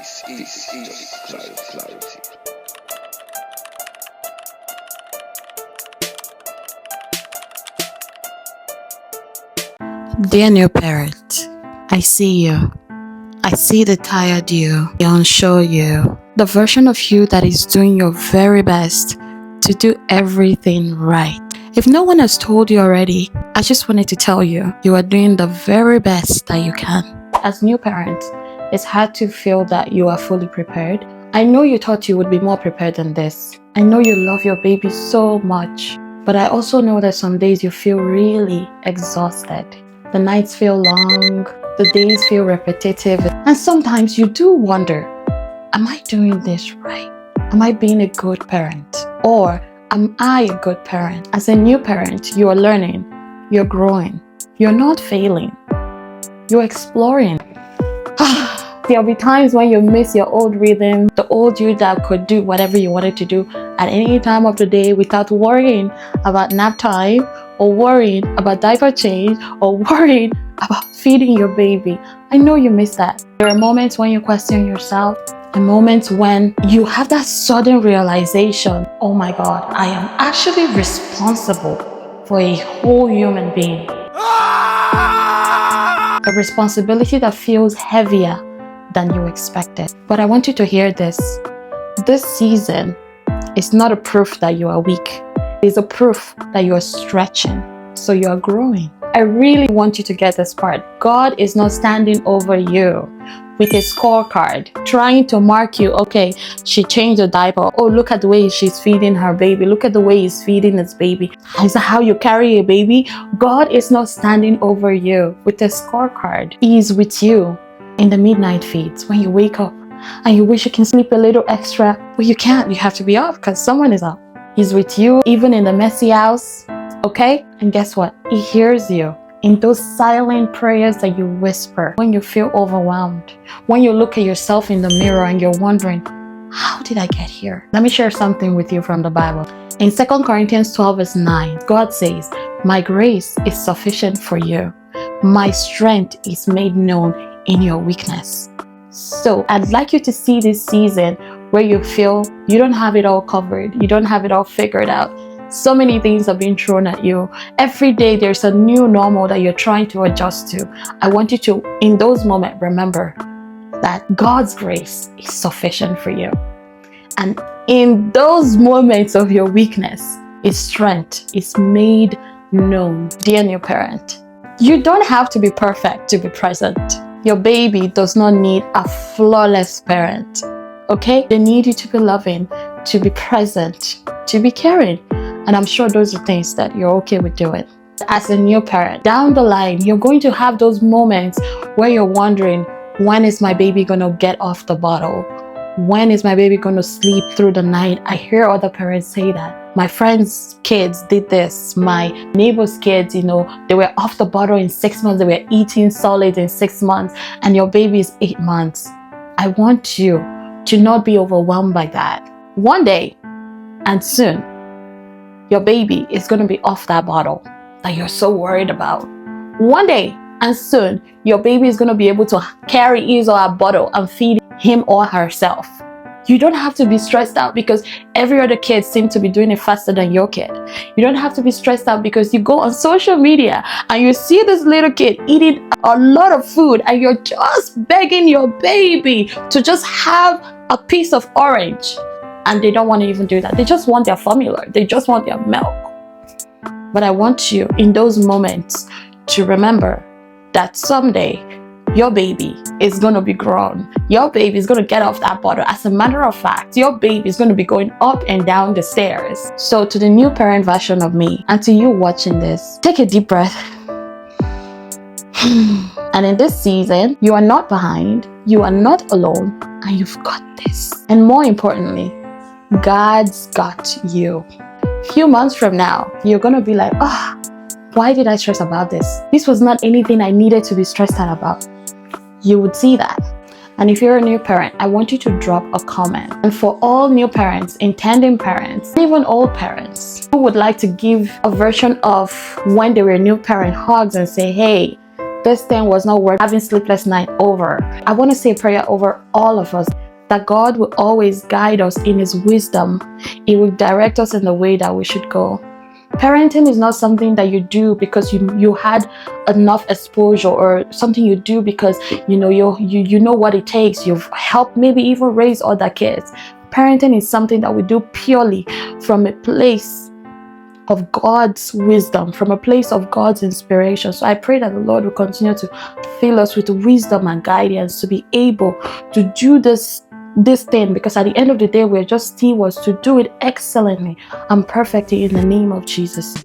This is just clarity. Dear new parent, I see you. I see the tired you, the unsure you, the version of you that is doing your very best to do everything right. If no one has told you already, I just wanted to tell you, you are doing the very best that you can. As new parents, it's hard to feel that you are fully prepared. I know you thought you would be more prepared than this. I know you love your baby so much, but I also know that some days you feel really exhausted. The nights feel long, the days feel repetitive, and sometimes you do wonder, am I doing this right? Am I being a good parent? Or am I a good parent? As a new parent, you are learning, you're growing, you're not failing, you're exploring. There'll be times when you miss your old rhythm, the old you that could do whatever you wanted to do at any time of the day without worrying about nap time, or worrying about diaper change, or worrying about feeding your baby. I know you miss that. There are moments when you question yourself, and moments when you have that sudden realization, oh my God, I am actually responsible for a whole human being. A responsibility that feels heavier than you expected. But I want you to hear this. This season is not a proof that you are weak. It's a proof that you are stretching, so you are growing. I really want you to get this part. God is not standing over you with a scorecard, trying to mark you, okay, she changed the diaper. Oh, look at the way she's feeding her baby. Look at the way he's feeding his baby. Is that how you carry a baby? God is not standing over you with a scorecard. He is with you in the midnight feeds when you wake up and you wish you can sleep a little extra, but you can't. You have to be up because someone is up. He's with you even in the messy house, okay? And guess what? He hears you in those silent prayers that you whisper when you feel overwhelmed, when you look at yourself in the mirror and you're wondering, how did I get here? Let me share something with you from the Bible. In 2 Corinthians 12 verse 9, God says, my grace is sufficient for you. My strength is made known in your weakness. So I'd like you to see this season where you feel you don't have it all covered, you don't have it all figured out. So many things are being thrown at you. Every day there's a new normal that you're trying to adjust to. I want you to, in those moments, remember that God's grace is sufficient for you. And in those moments of your weakness, His strength is made known. Dear new parent, you don't have to be perfect to be present. Your baby does not need a flawless parent, okay? They need you to be loving, to be present, to be caring. And I'm sure those are things that you're okay with doing. As a new parent, down the line, you're going to have those moments where you're wondering, when is my baby going to get off the bottle? When is my baby going to sleep through the night? I hear other parents say that. My friends' kids did this. My neighbor's kids, they were off the bottle in 6 months. They were eating solid in 6 months. And your baby is 8 months. I want you to not be overwhelmed by that. One day, and soon, your baby is going to be off that bottle that you're so worried about. One day, and soon, your baby is going to be able to carry his or her bottle and feed him or herself. You don't have to be stressed out because every other kid seems to be doing it faster than your kid. You don't have to be stressed out because you go on social media and you see this little kid eating a lot of food and you're just begging your baby to just have a piece of orange. And they don't want to even do that. They just want their formula. They just want their milk. But I want you in those moments to remember that someday your baby is going to be grown. Your baby is going to get off that bottle. As a matter of fact, your baby is going to be going up and down the stairs. So to the new parent version of me, and to you watching this, take a deep breath. And in this season, you are not behind, you are not alone, and you've got this. And more importantly, God's got you. Few months from now, you're going to be like, why did I stress about this? This was not anything I needed to be stressed out about. You would see that. And if you're a new parent, I want you to drop a comment. And for all new parents, intending parents, even old parents who would like to give a version of when they were new parent hugs and say, hey, this thing was not worth having sleepless night over. I want to say a prayer over all of us, that God will always guide us in His wisdom. He will direct us in the way that we should go. Parenting is not something that you do because you had enough exposure, or something you do because you know what it takes. You've helped maybe even raise other kids. Parenting is something that we do purely from a place of God's wisdom, from a place of God's inspiration. So I pray that the Lord will continue to fill us with wisdom and guidance to be able to do this thing, because at the end of the day, we're just stewards to do it excellently and perfectly in the name of Jesus.